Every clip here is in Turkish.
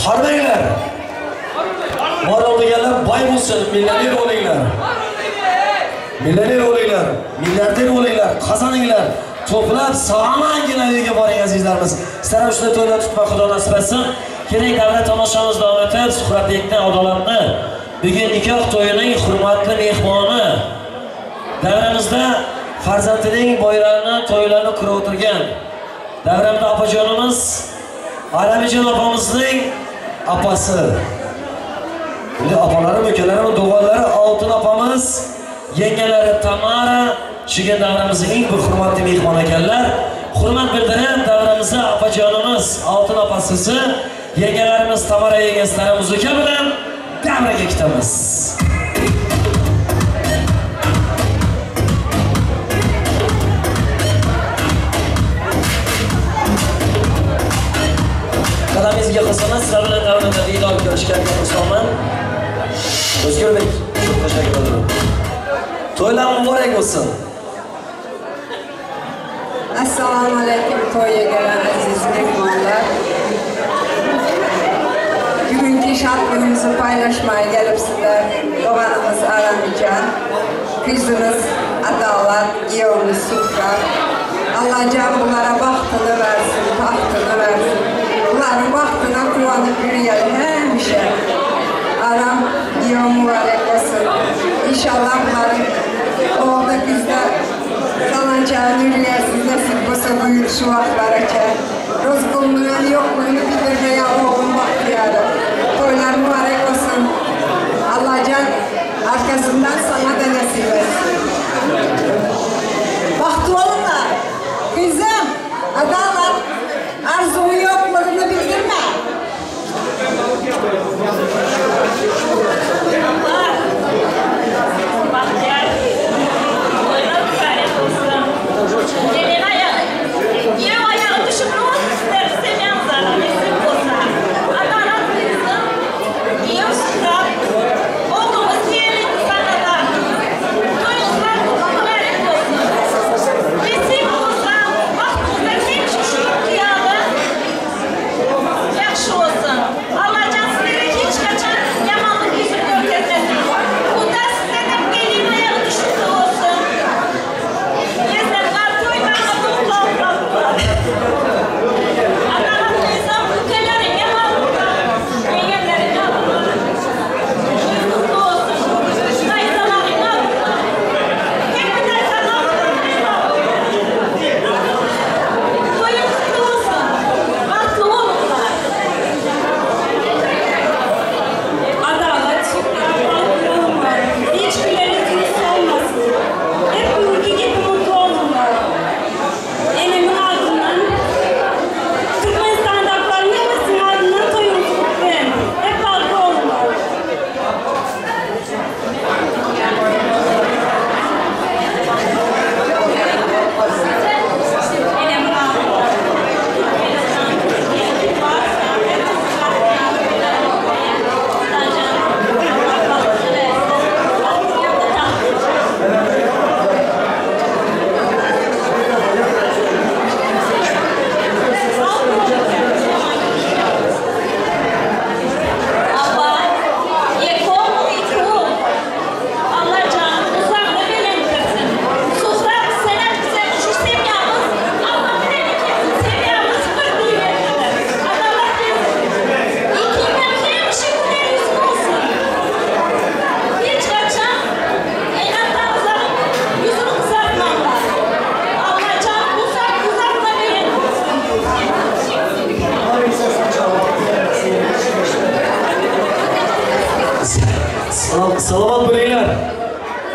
Harmanglar. Bor olganlar boy bo'lsin, millioner bo'linglar. Millioner bo'linglar, milliarder bo'linglar, qozoninglar. To'plab sog'mangina uyga boring azizlarimiz. Sizlar shunday to'ylar tutmoq Xudo nasib etsin. Kerak davlat tomoshamiz davom etib, suhbatlikni adolatni bugun nikoh to'yining hurmatli mehmoni davramizda farzandining boylarini, to'ylarini ko'rib o'tirgan davramda opajonimiz Alamijon opamizning opasi. Endi opalarim, ukalarim, do'g'onlari Oltin opamiz, yengalari Tamara shuga davramizning eng bir hurmatli mehmon ekanlar. Hurmat bildirib davramizda opajonimiz Oltin opasisi, yengalarimiz Tamara yengasini muzika bilan davraga ketamiz. Qalamizga qilsangiz sizlar bilan davrada vino ko'rishga xursandman. O'zgurbek, çok teşekkür ederim. To'ylar muborak bo'lsin. Assalomu alaykum to'yga kelgan aziz mehmonlar. Bugungi shartlarimizni paylaşmaya gelipsizlar. Doğanımız Alamijon, kızımız Adalat, yevimiz Sufra. Allah can bunlara baxtını versin, taxtını versin. Bunların baxtına kullanıp yürüyelim hemşe. Aram yev mübarek olsun. İnşallah bunların oğlu bizde salanacağını yürüyersiniz. Nasip olsa buyur şu vaxtlara ki. Rozgulluğun yokluğunu bildirmeye oğlum bahtiyarı. Toylar mübarek olsun. Allah can arkasından sana da nasip etsin. Bahtı olunlar. Kızım, Adalat, arzumu yokluğunu bildirme. Bahtiyar, toylar mübarek olsun. Gelin ayağı, yev ayağı düşüp ruh ister, seviyen zarar, nasip olsa. Adalat kızım, yev sütap, oğlumuz yeğenin sana da. Toyunuzlar mübarek olsun. Nasip olsa, bahtımızda kim şişirip kıyalı, yakşı olsun. Allah can sizlere hiç kaçan yamanlık yüzünü görkezmesin. Bunda size de gelin ayağı düşüktü olsun. Yesenler toylarına mutlu olsunlar. Adalat kızım, ülkelerin yamanlıklar, yengenlerin yamanlıklar. Mutlu olsun. Dayızaların yamanlıklar. Hep bir dayızaların yamanlıklar. Toyun kutlu olsun. Mutlu olunlar. Adalet, Allah'ım var. Hiçbirleriniz olmasın. Hep bugünkü gibi mutlu olunlar. Enemin ardından, Türkmenistan haklarının hepsinin ardından toyunuzu kutlayın. Hep mutlu olunlar. Enemin ardından. Abba, yekol mu yekol? Allah canım uzakta bilindirsin. Sufrak senet bize şu sevyamız, Allah bilelim sevyamız bir kıymetlidir. Adalet desin. İkinden hemşi güler yüzün olsun. Hiç kaçan, enattan uzak, yüzünü kızartmamlar. Allah canım uzakta bilindirsin. Salamat bo'linglar.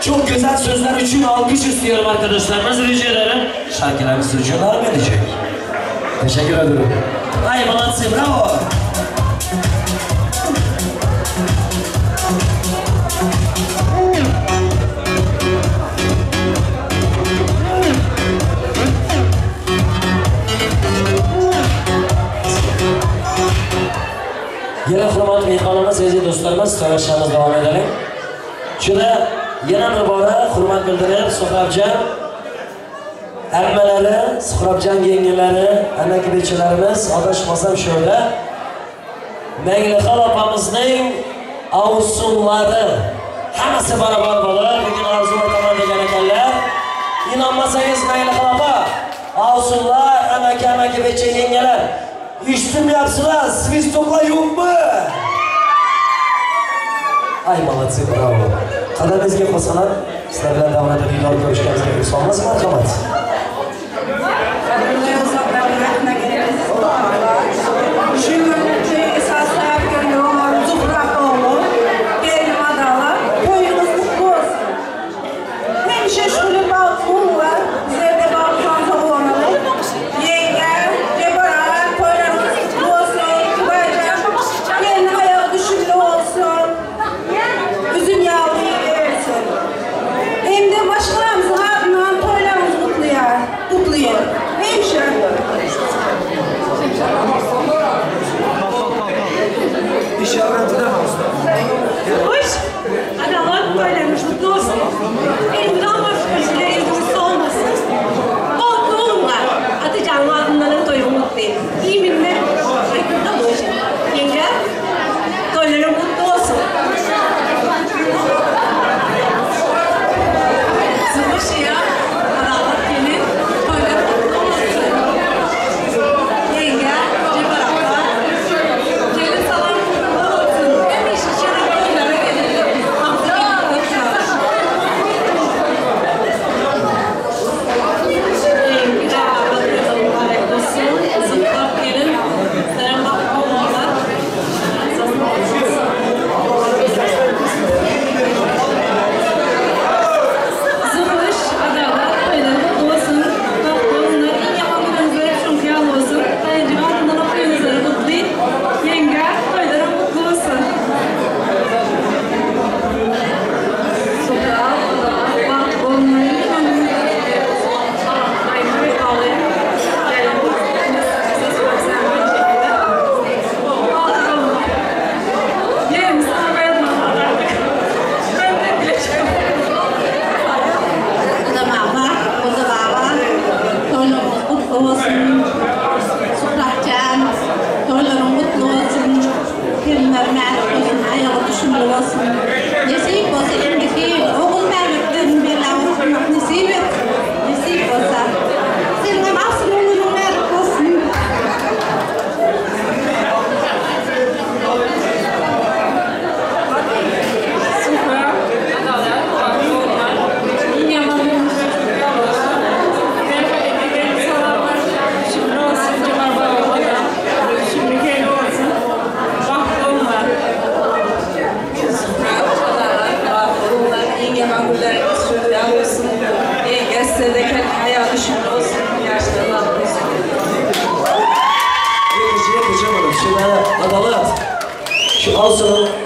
Çok güzel sözler için alkış istiyorum arkadaşlarımız. Rica ederim. Şarkılarımız ricalar mı edecek? Teşekkür ederim. Ay malatsi, bravo. Yana hurmatli mehmonlarimiz, aziz do'stlarimiz, tanishamiz davom edelim. Shunda yana bir bora hurmat bildirib, Suhrabjon ammalari, Suhrabjon yengalari, amaki bechalarimiz adashmasam shunda Manglaxal opamizning avsunlari hammasi barobar bo'lib, bugun arzu aytaman degan ekanlar. İnanmasangiz Manglaxal opa, avsunlar, amaki becha yengalar, eshitmayapsizlar, svistoklar yo'qmi? Ay, молодцы, bravo. Qadamizga qo'salar, sizlar bilan davomida diydor ko'rishganimizga xursandmiz, marhamat.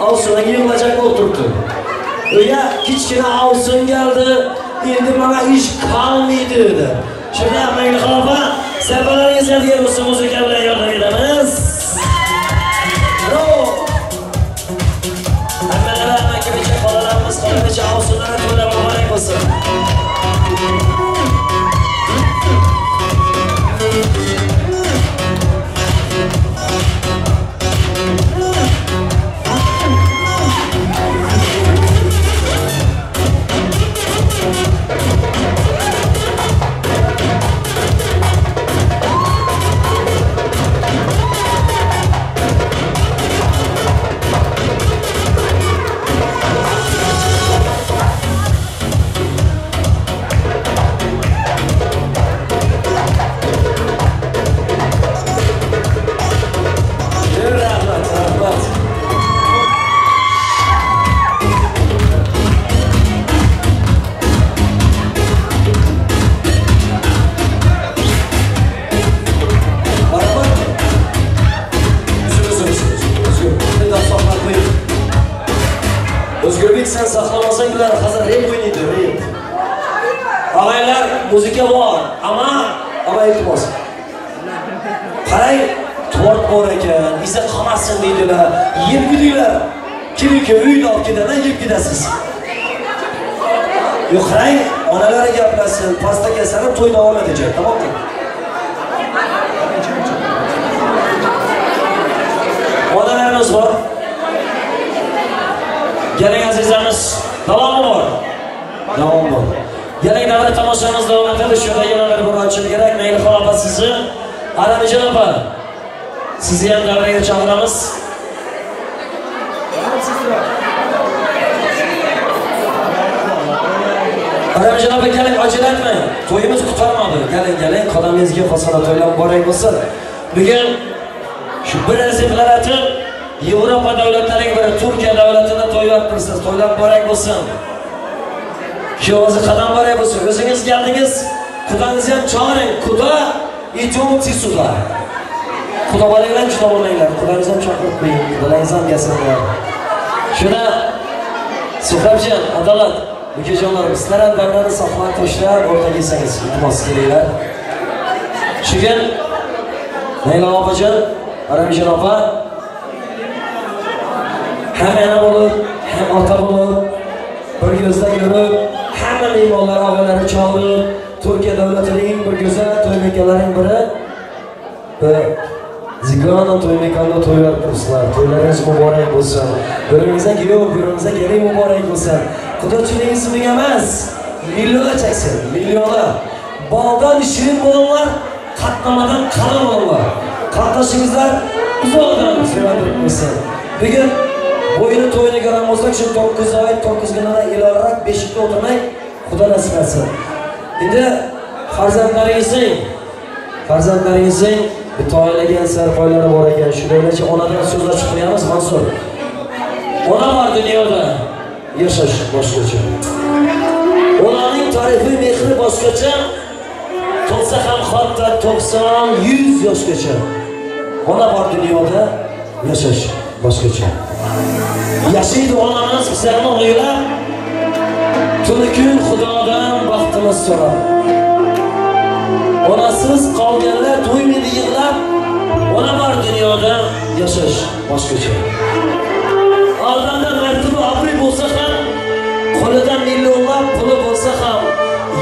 Avsun'a yığılacak oturdu. Öyle kichkina avsun geldi, endi bana iş kalmaydı dedi. Şimdi Manglaxal opa, sabırlarınızga diye olsun muzika bilan yordam beramiz. Bravo! Hammalar amaki becha bolalarimiz, qolabecha avsunlar to'la muborak bo'lsin. Özgürlük sen saklamasan güler, hazır rap oynaydı, rap. Ağaylar, müzika var ama iltimos. Qarang, tort bor ekan, izi qolmasin deydilar, yeb gidinglar. Kimiki uyni olib ketadi, yeb ketasiz. Yo'q, qarang, onalar gaplashsin, pasta kelsanib to'y davom etajak, tamommi? Onalarimiz Geling azizlarimiz, davomi bor. Davom bor. Geling davlat tomoshamiz davom etadi. Shu yerda yana bir ochib kerak. Mayli xolos sizni Aramijon opa. Sizni ham davraga chaqiramiz. Aramijon opa keling, acele etmang. To'yimiz qutqarmadi. Keling, qadamingizga fasona to'ylab boray bo'lsin. Bugun shu bir ziyoratni Yevropa davlatlarining biri Turkiya davlatida to'ylab tursiz. To'ylab boray bo'lsin. Shu o'zi qadam boray bo'lsin. O'zingiz keldingiz, Xudoingizni ham chaqiring. Xudo itum tisuda. Xudo bo'linglar, juda bo'linglar. Xudoingizni ham chaqirib qo'ying. Xudoingiz ham kelsinlar. Shuna Suhratjon, adolat, bukajonlarim, sizlar ham davrani saqlab tashlab o'rtaga kelsangiz, iltimos kelinglar. Shugan Layla opajon, Aramijon opa hem ana bo'lib, hem ota bo'lib, bir ko'zdan yurib, hamma mehmonlar og'aylari chaqirib, Turkiya davlatining bir go'zal to'ymakalarining biri Zigrana to'ymakanda to'ylar turibsizlar. To'ylaringiz muborak bo'lsin. Biringizdan kuyov, biringizdan kelin muborak bo'lsin. Xudochilingiz bunga emas, millionlar cheksin, millionlar. Baldan shirin bo'linglar, qatlamadan qalin bo'linglar. Qatnashingizlar uzoqdan sevintirib bo'lsin. Bugun bo'yini to'yini ko'ramizlar, shu 9 oy, 9 kundan iloraroq beshikda o'tirmay, Xudo nasib etsin. Endi farzandlaringizning bitta oilaga sarfoylari bor ekan. Shuningdek, onadan so'zlar chiqmayamiz, Mansur. Ona bor dunyoda yashash boshqacha. Onaning tarifi, mehri boshqacha. To'lsa ham hatto 90-100 yoshgacha. Ona bor dunyoda yashash boshqacha. Yashaydi onamiz bizlarni o'ylab, tuni kun Xudodan baxtimiz so'rab. Onasiz qolganlar to'ymaydi yig'lab, ona bor dunyoda yashash boshqacha. Oldinda martaba obro'y bo'lsa ham, qo'lida millionlab puli bo'lsa ham,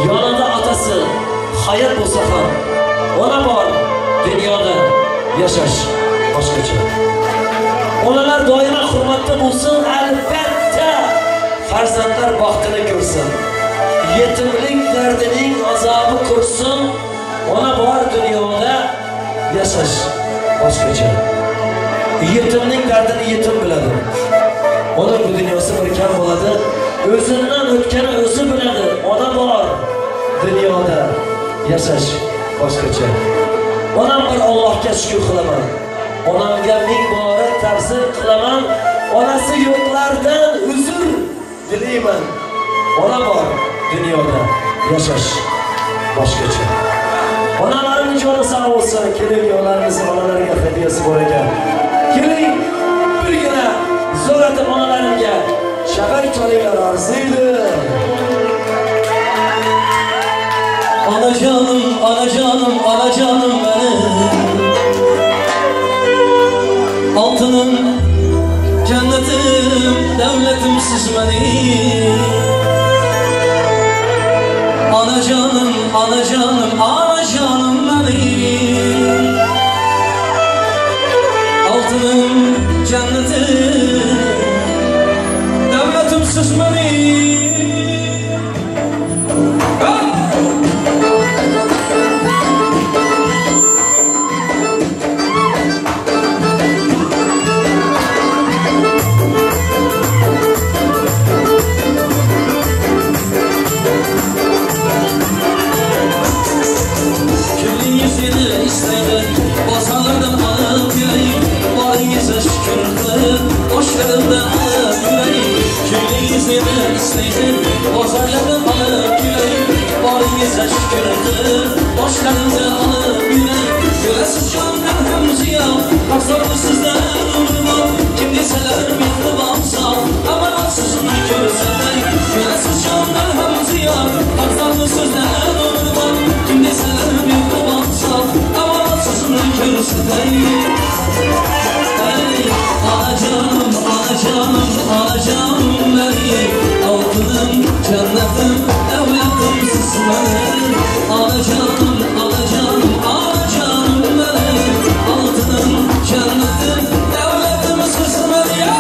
yonida otasi hayot bo'lsa ham, ona bor dunyoda yashash boshqacha. Onalar doimo hurmatda bo'lsin, albatta farzandlar baxtini ko'rsin. Yetimlik dardining azobi ko'rsin. Ona bor dunyoda yashash boshqacha. Yetimning dardini yetim biladi. Ona bu dunyosi bir kam bo'ladi. O'zidan o'tgani o'zi biladi. Ona bor dunyoda yashash boshqacha. Onam bir Allohga shukr qilaman. Onamga ming bora tavsif qilaman. Onasi yo'qlardan uzr dilayman. Ona bor dunyoda yashash boshqacha. Onalarimning joni sog' bo'lsin. Keling, yo'llarimizning onalarga hadiyasi bor ekan. Keling, birgina zo'ratib onalarimga shabak cholinglar arziydi. Anacanım, anacanım, anacanım benim. Altınım, cennetim, devletim siz benim. Anacanım, anacanım, anacanım benim. Altınım, cennetim, devletim siz benim. Basalardan alıp yüreğim, varınıza şükür kılıp, boşlarımdan alıp yüreğim. Külünüzü isteydim, basalardan alıp yüreğim, varınıza şükür kılıp, boşlarımdan alıp yüreğim. Göresiz candan hem ziyan, baksalı sizden umurma, kim deseler mihribansa, aman ansızını görseler. Göresiz candan hem ziyan, baksalı sizden umurma, kim deseler mihribansa, aman ansızını görseler. Anacanım, anacanım, anacanım benim. Altınım, cennetim, evladım siz benim. Anacanım, anacanım, anacanım benim. Altınım, cennetim, evladım siz benim.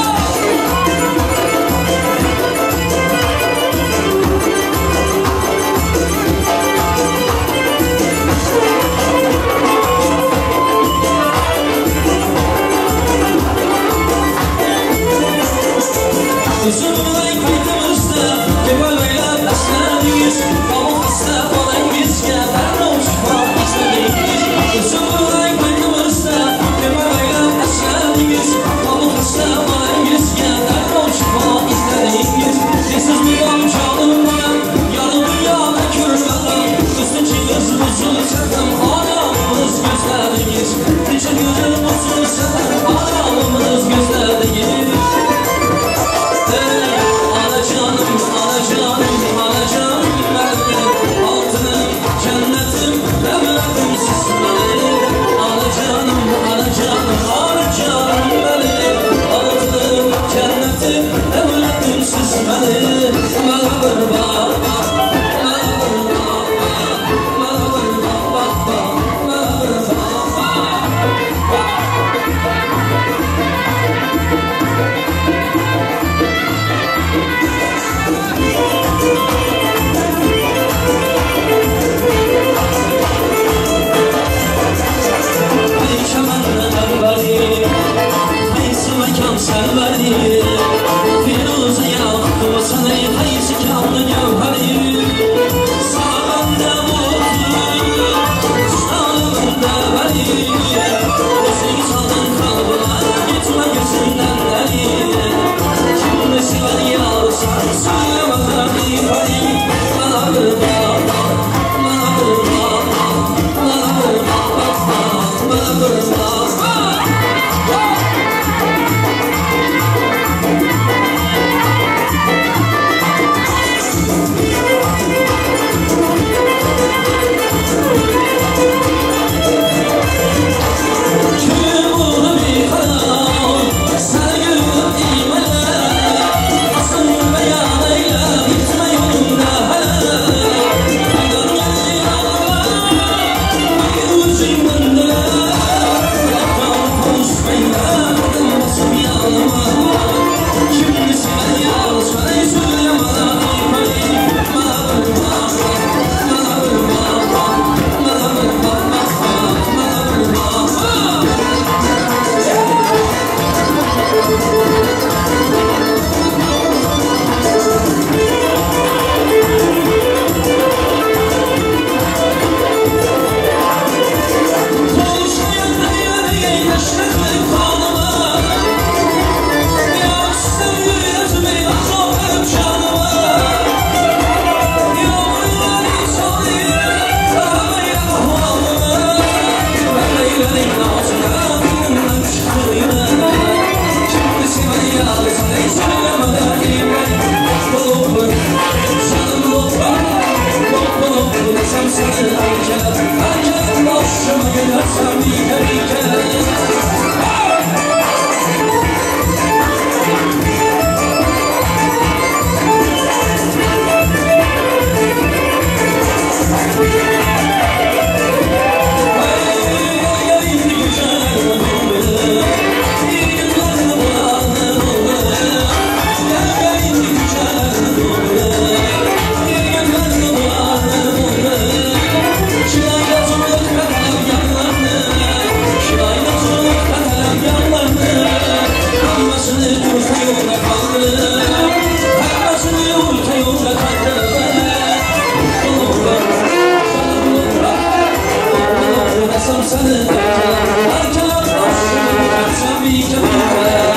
yolda kaldı Her başını orta yolda kaldı Mutlulukla seni arkalar başını gidersen bir kemikler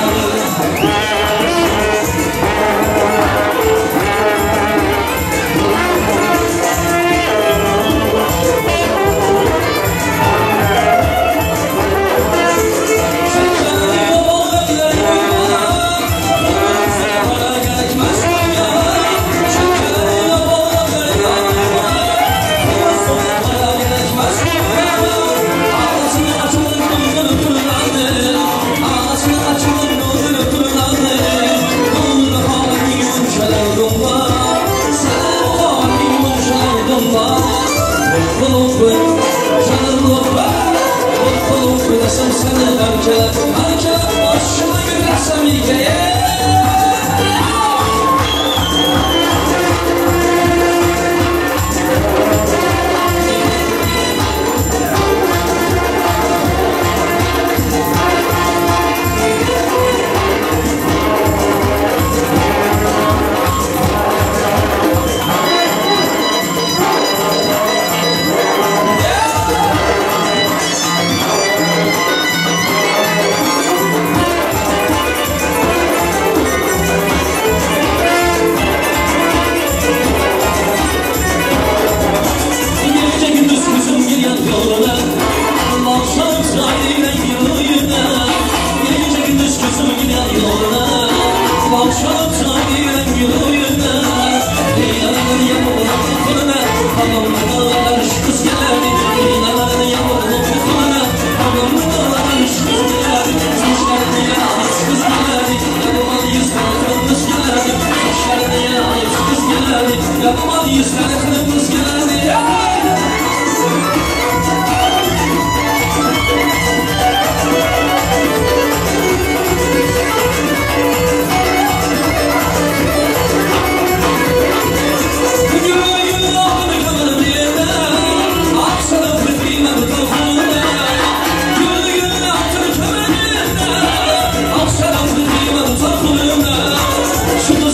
Şu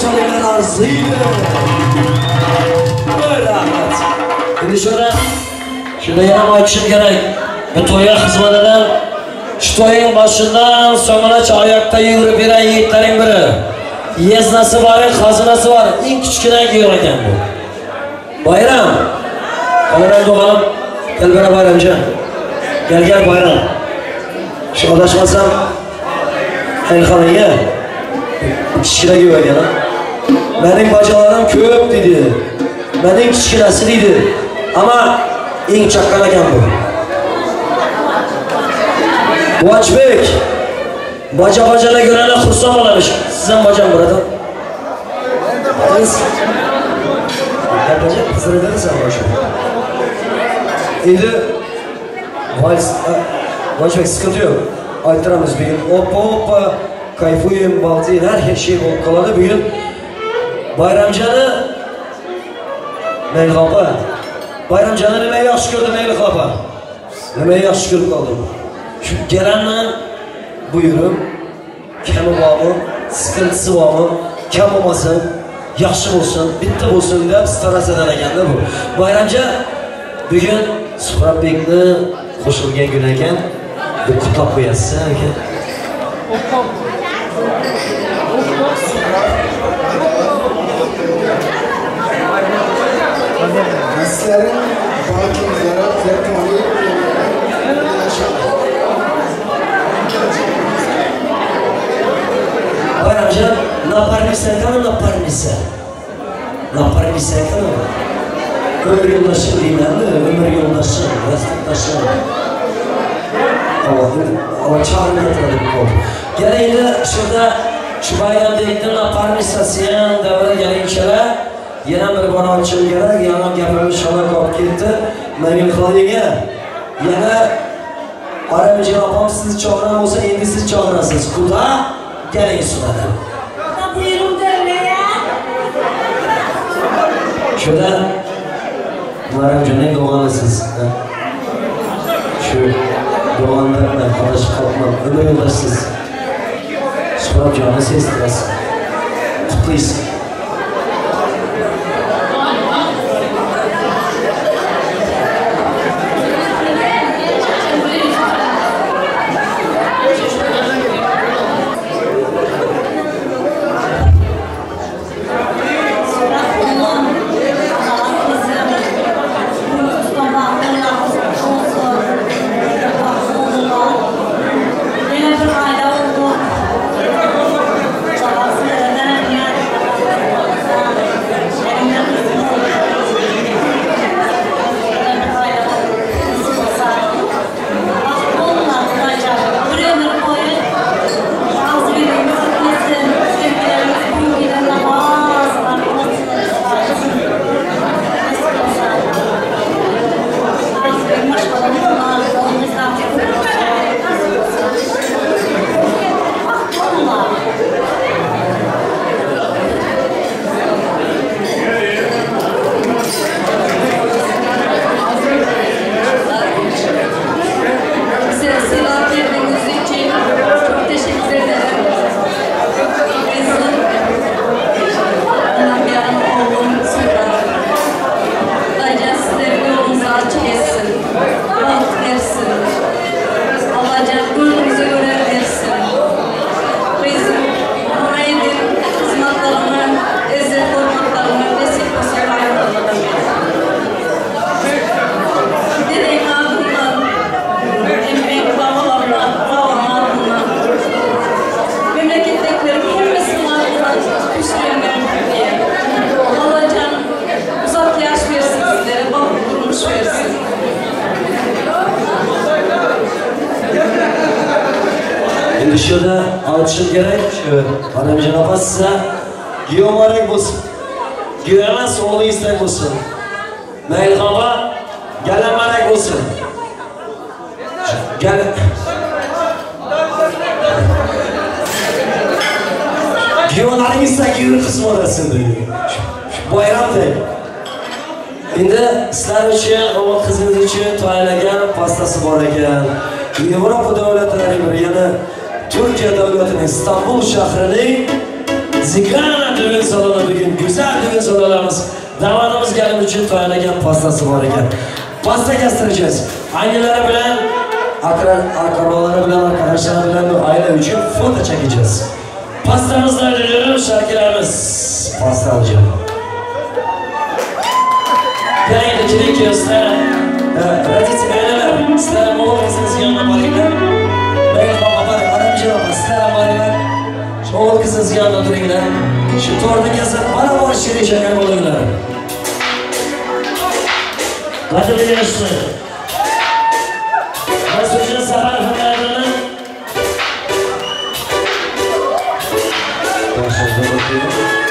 tamoshalarga arziydi. Rahmat. Endi shunda yana aytishim kerak. Bu to'yga xizmatidan shu to'yning boshidan so'nggacha oyoqda yurib yurgan yigitlarning biri. Yeznasi bor, xazinasi bor. Eng kichkina yo'q ekan bu. Bayram. Bayram do'g'am, kelbara Bayramjon. Gel Bayram. Şu adashmasam Elxonaga kichkina yo'q ekan. Mening bajalarim ko'p dedi. Mening kichkinasi dedi. Ama eng chaqqan ekan bu. Quvonchbek. Baja-bajalar ko'rana xursand bo'lamiz. Siz ham bajam birodar. Siz baja qizlardan boshqa. Endi Quvonchbek sıkıntı yok. Ayttiramiz bugün. Hoppa kayfuyum, baltayım, her şey bo'lib qoladi. Bugün Bayramjani Meyli opa. Bayramjani nima yaxshi ko'rdi Meyli opa? Nima yaxshi ko'rib qoldim? Shu kelandan buyurum, kami bormi, sıkıntısı bormi, kam bo'lmasin, yaxshi bo'lsin, bitta bo'lsin deb starasadan ekanda bu. Bayramjon bugün Suhratbekni qo'shilgan kun ekan. Bir qutlab qo'yasiz aka. Sizlerin bankimizlere zevkli Bayramjon, naparmisa ekan. Ömür yoldaşım deymanmi? Ömür yoldaşım, yastıkdaşım. Ama çağırmayatladım bu. Gereğinde şurada şu bayramdayken naparmisasi ham davra gelinchalar yana bir bora ochilib kerak, yana gapimiz shola qolib ketdi. Mening xoliga yana Aramjon opam sizni chaqirgan bo'lsa, endi siz chaqirasiz. Xudo keling sunadan. Buyurun dermeye. Şurada Aramjonning doğanısız. Şu doğanlarla arkadaş kalkmam, ömür yoldaşsız. Suhratjonni ses biraz. Please. Şurada alışım gerek. Aramjon opa size giyomarak bo'lsin. Giyo emas, o'g'li istak bo'lsin. Mayli opa, galamarak bo'lsin. Giyolarning istak yuri qismi orasida dedi. Bayramda. Endi sizlar uchun, o'g'il qizingiz uchun tayyorlagan pastasi bor ekan. Yevropa davlatlarining biri yana Türkiye devletinin İstanbul şehrining Zigana düğün salonu bugün. Güzel düğün salonlarımız. Damadımız gelin için tayinlagan pastası var ekan. Pasta kestireceğiz. Anneleri bilen, akrabaları bilen, arkadaşları bilen bir aile için foto çekeceğiz. Pastamızla ödülüyoruz, şarkılarımız. Pasta alacağım. Gelin ikilik göster. Radisi aileler. Sizlerin oğul kızınız yanına barıyla. Benim baba barı, aramcı baba. Sizlerin barıyla. Şu oğul kızınız yanına duruyla. Şu torunu kesip bana var şirin şeker oluyla. Hadi bir yaşlı. Mesut'un sabah efendilerinin. Başarıda bakıyorum.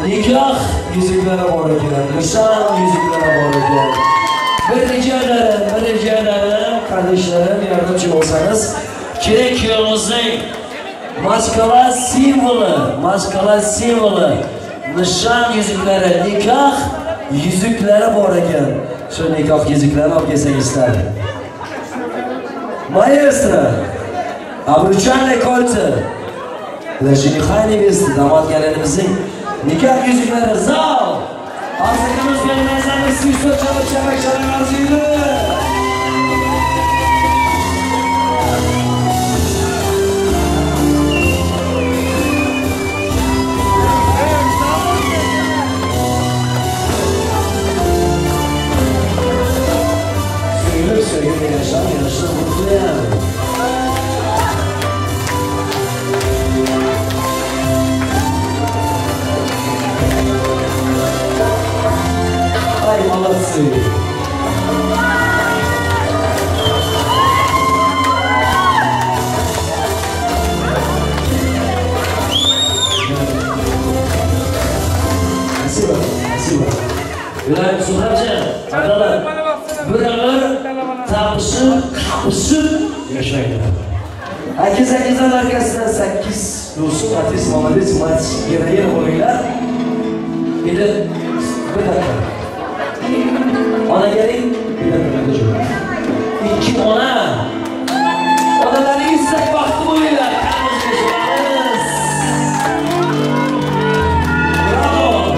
Nikah yüzüklere bor ekan, nişan yüzüklere bor ekan. Bir rica ederim, kardeşlerim yardımcı olsanız. Kerak kuyovimizning maskala simvolu, nişan yüzüklere, nikah yüzüklere bor ekan. Şu nikah yüzüklerini olib kelsangiz. Maestro, обручальные кольца. Для жениха и невесты, дамат gelinimizin nikah yüzükleri zal. Hazırlığımız gelmezlerimiz süsü çalışarak şarkılarıydı. Söyle yaşam mutlu yani. Ay молодцы! Спасибо. Gülayim Sultanca, adalar, buralar tapışıp yaşayın. Herkesten arkasından 8 dostum, artist, молодец, mать, gene oyunlar. Bir de bir dakika. Ona gelin, bir dakika çocuğum. İki ona. Odaları istek baktı buyurlar. Bravo.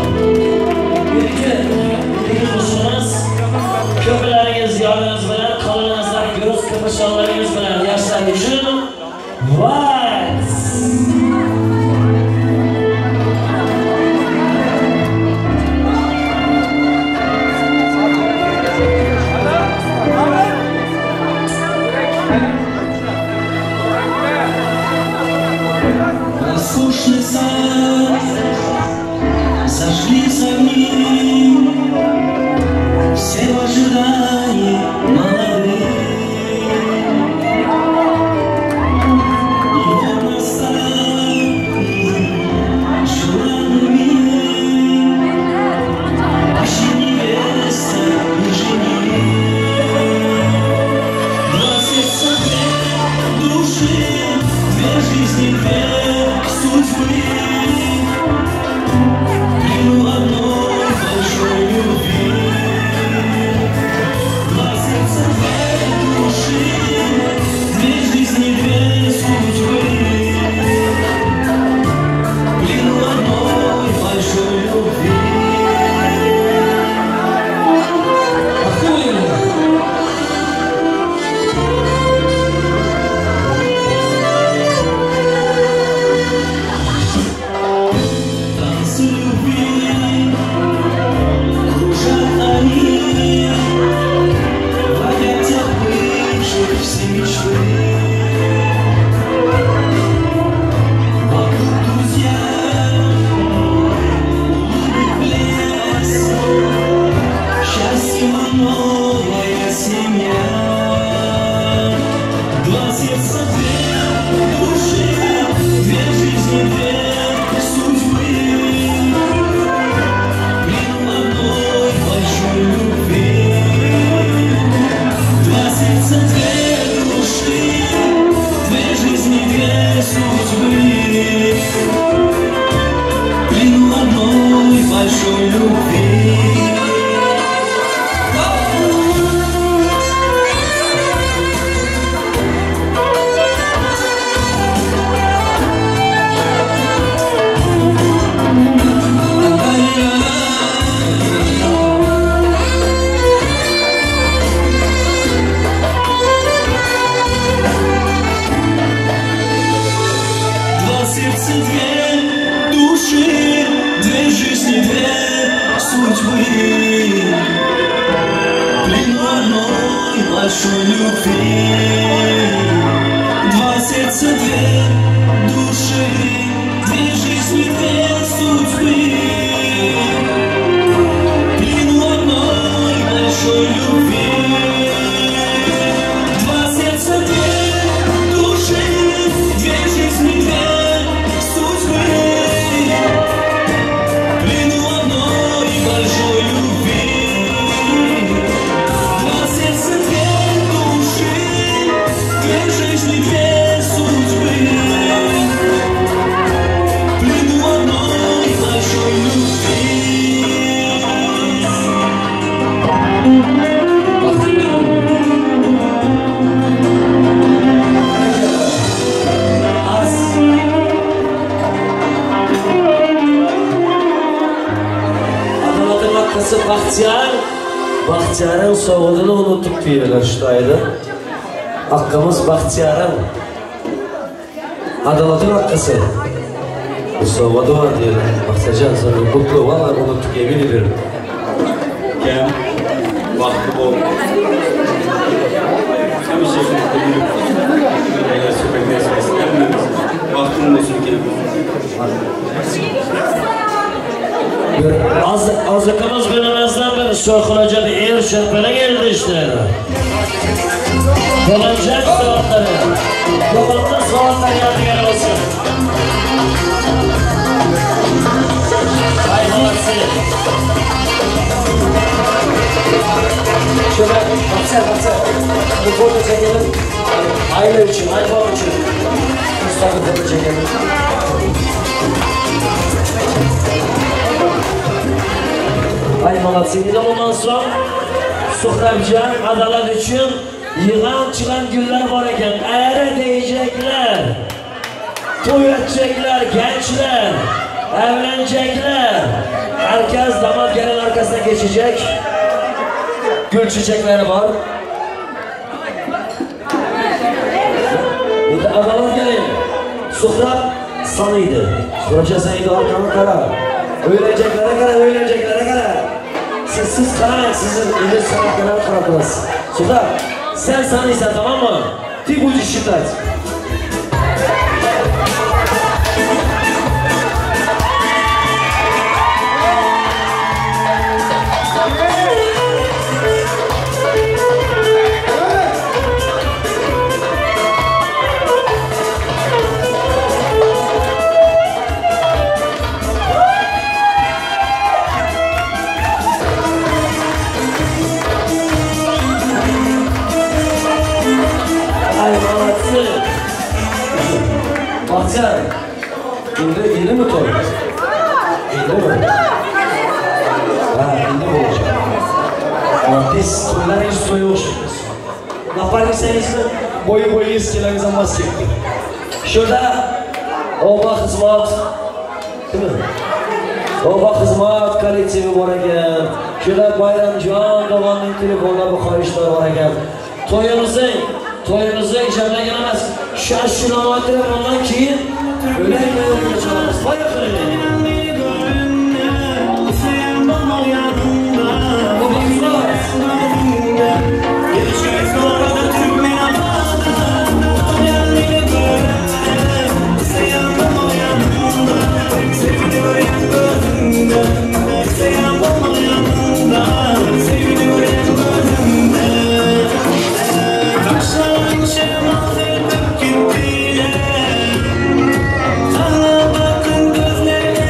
большой любви. Две души, две жизни, две судьбы, плену одной большой любви. Два сердца, две души, две жизни, две судьбы, плену одной большой любви. Два сердца, две души, две жизни, две Baxtiyarın soğudunu unutup diyorlar şutaydı. Hakkımız Baxtiyarın. Adalatın hakkısı. Bu soğudu var diyorlar. Baxtiyacan sonra mutlu var unuttuk emin ediyorum. Gel. Vakti bol. Hem bir şekilde gülüp böyle söhbet etmemiz. Vaktinin olsun gelip. Azıkımız bilinmezden beri sokulacak eğer şerpele geldi işte. Dolanacak soğukları. Dolanacak soğuklar yadigar olsun. Hay halatsı. Şöyle baksana. Bu foto çekelim. Aile için, iPhone için. Mustafa foto çekelim. Ay malatsıydı ondan sonra Suhrabcan adalet için yığan çıkan güller var iken eğer diyecekler, toy edecekler gençler, evlenecekler. Herkes damat gelin arkasına geçecek. Gül çiçekleri var. Bir de adalet gelin. Suhrab sanıydı. Suhrabcan sanıydı arkanı kara. Öğreneceklere kadar. Siz karayın, sizin ileri sanatlara karakırız. Suda, sen sanıysan tamam mı? Ти будешь считать. Baksana, indi mi toy? İndi mi? Ha, indi mi olacak? Ama biz toylar hiç toyu oluşturuz. Naparlıksanız mı? Boyu eskilerimizden bahsettik. Şurada oba hizmet, değil mi? Oba hizmet kolektivi var eken. Şurada Bayramcan Doğan'ın telefonuna bu kayışlar var eken. Toyumuzu icabına gelemez. Şaşırama telefondan keyin öyle geçeriz. Vay efendim. Sana bakın gözlerine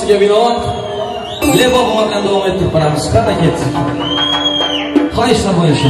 olmasıga binoan Lebo bilan davom ettirib boramiz. Qana ketsin. Xo'ishlar bo'lishi.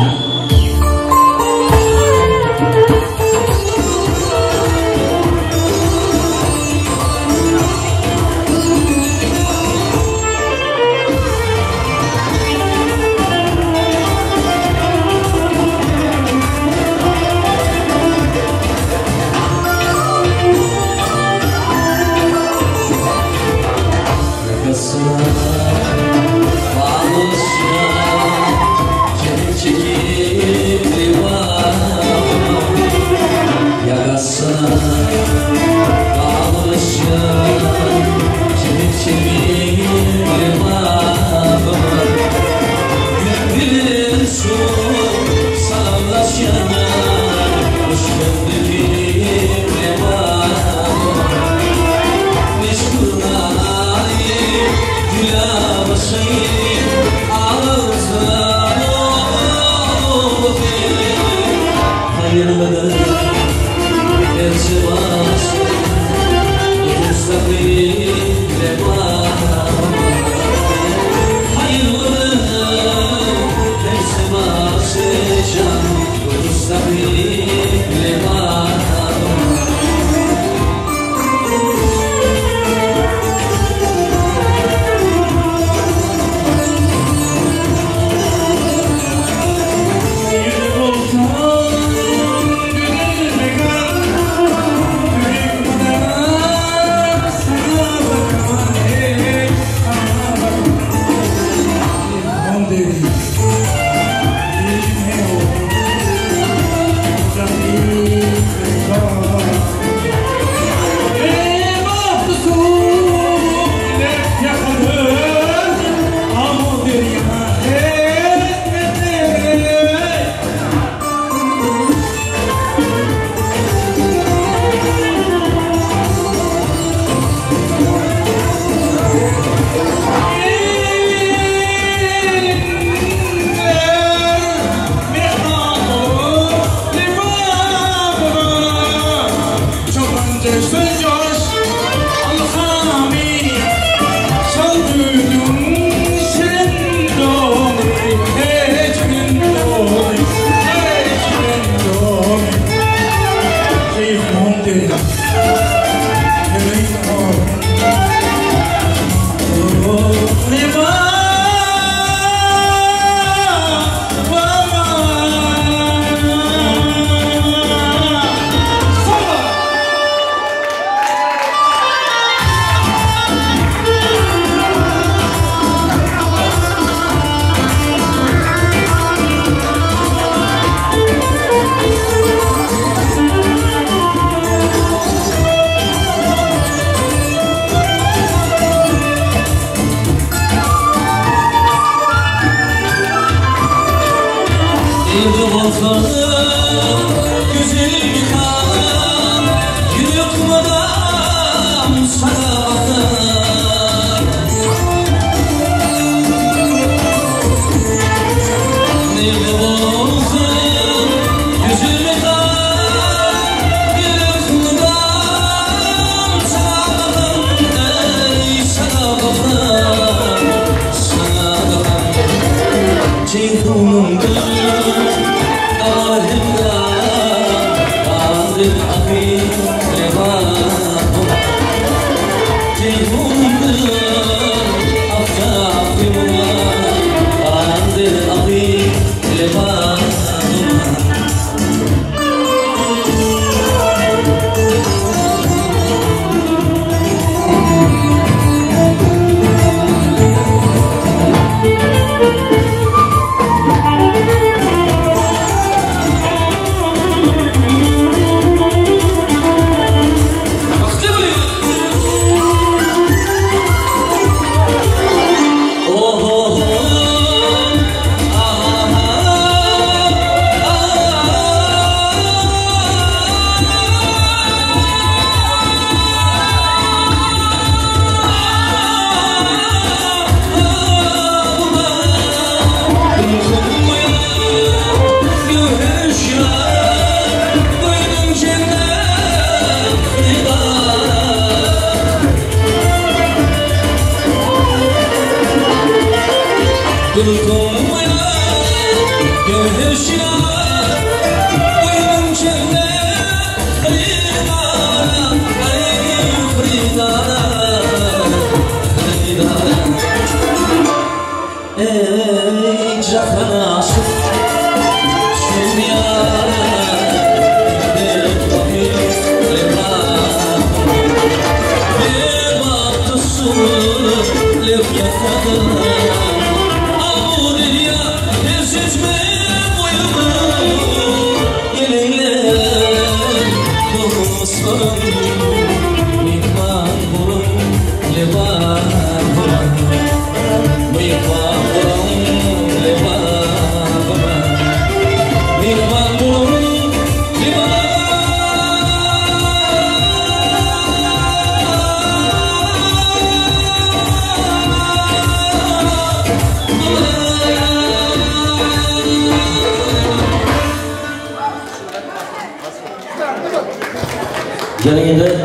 Gelin endi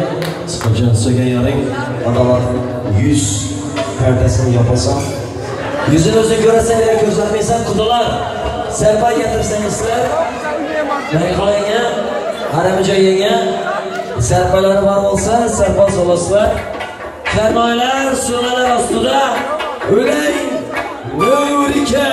Sıkıcın sögen yarın adalar yüz perdesini yapasam yüzün özü göresen eğer gözlemeysen kudular serpa getirsenizler Meykola yenge Haramica yenge serpaları var olsa serpa solasılar fermaylar sunalar aslında öleyin nurike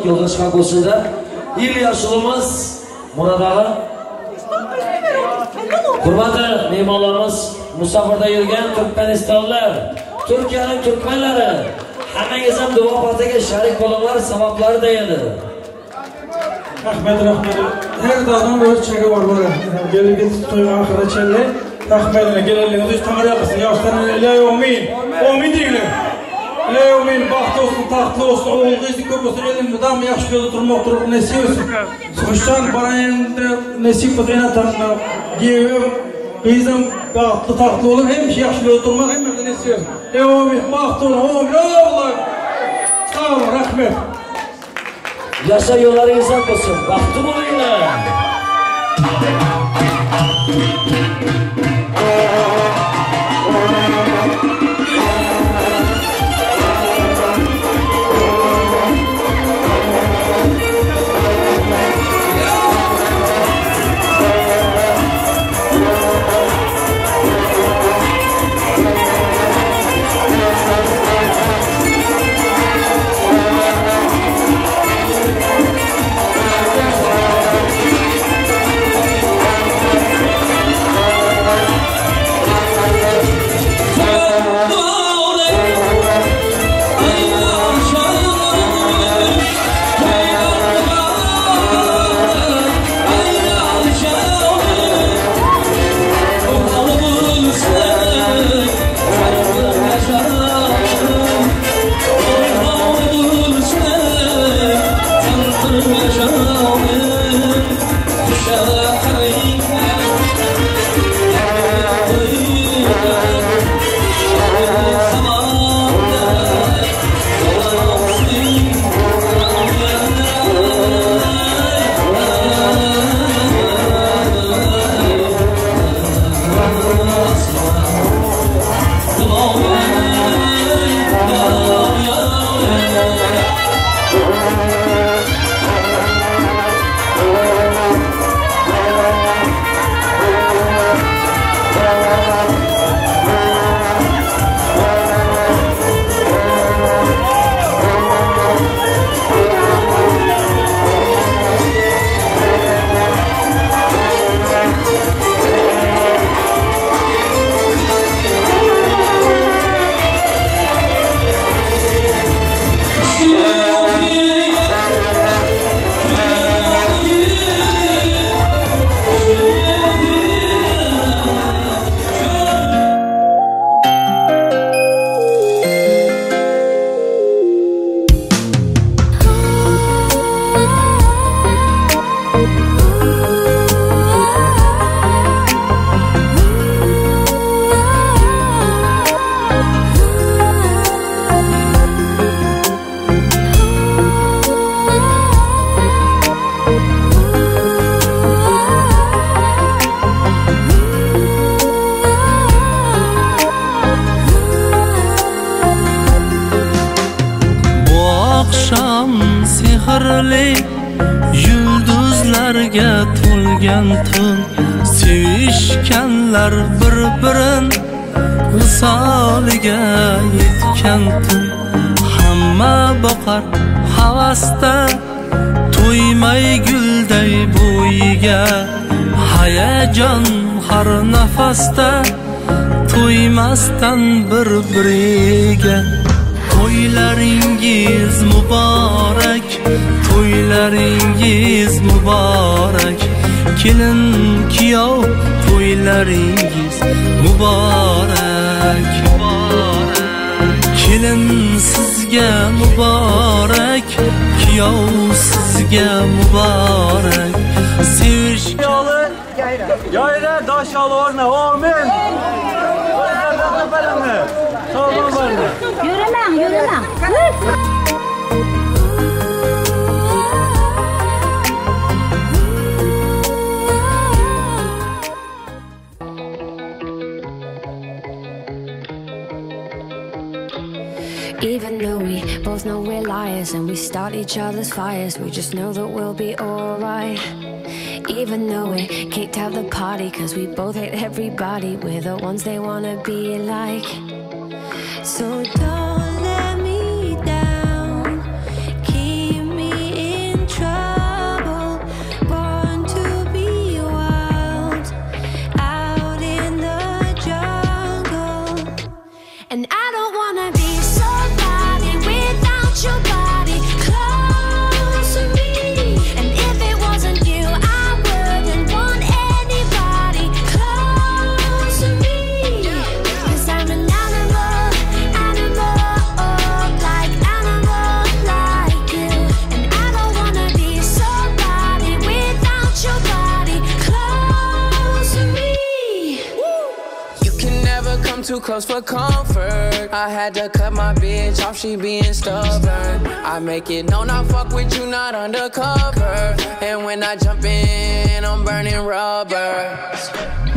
yolda çıkmak olsun da il yaşılımız Murat Kurbanı meymanlarımız Musafir'da yürüyen Türkmenistanlılar Türkiye'nin Türkmenleri Hemen hem dua partiga şerik olurlar sevapları da yedi Rahmet her dağdan bir çeki var burada gelip git toyma ahire çelle rahmetine gelelim düz tanrı yapısın yaşlarına ilahi amin diyelim ilahi amin bahtı olsun tahtlı olsun oğul kızı köp olsun elim dam yaxşı yolda durmak durup nesip olsun sıkıştan barayında nesip bakayına tanrına giyip bizim bahtlı tahtlı olun hem yaxşı yolda durmak hem de nesip olsun ilahi amin bahtı olun amin Allah sağ olun rahmet yaşa yolları izah olsun bahtı olayım to'lgan tun sevishganlar bir-birin visoliga yetgan tun hamma boqar havasda to'ymay gulday bo'yiga hayajon har nafasda to'ymasdan bir-biriga to'ylaringiz muborak to'ylaringiz muborak kelin kuyov to'ylaringiz muborak kelin sizga muborak kuyov sizga muborak sevish Yayra daşalı orna, amin. Yürümen. Even though we both know we're liars and we start each other's fires, we just know that we'll be alright. Even though we kicked out the party cause we both hate everybody, we're the ones they wanna be like. So don't let me down, keep me in trouble, born to be wild, out in the jungle. And I don't wanna be somebody without your body close to me. And if it wasn't you, I wouldn't want anybody close to me. Cause I'm an animal, like you. And I don't wanna be somebody without your body close to me. You can never come too close for comfort. I had to cut my bitch off, she being stubborn. I make it known I fuck with you, not undercover. And when I jump in, I'm burning rubber.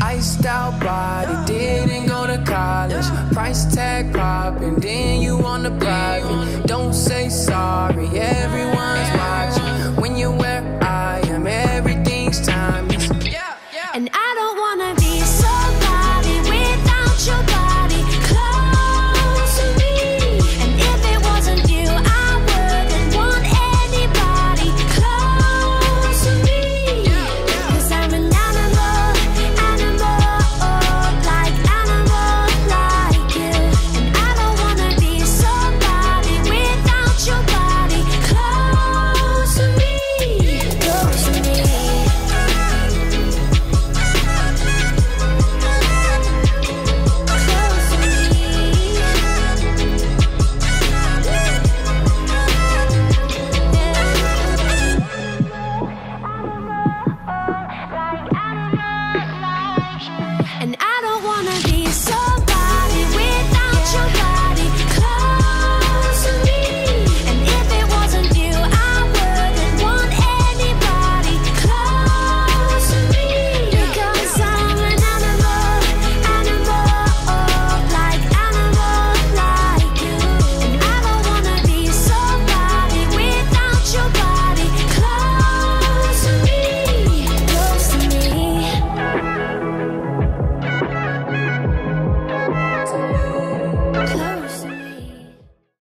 Iced out body, didn't go to college. Price tag popping, then you on the private. Don't say sorry, everyone's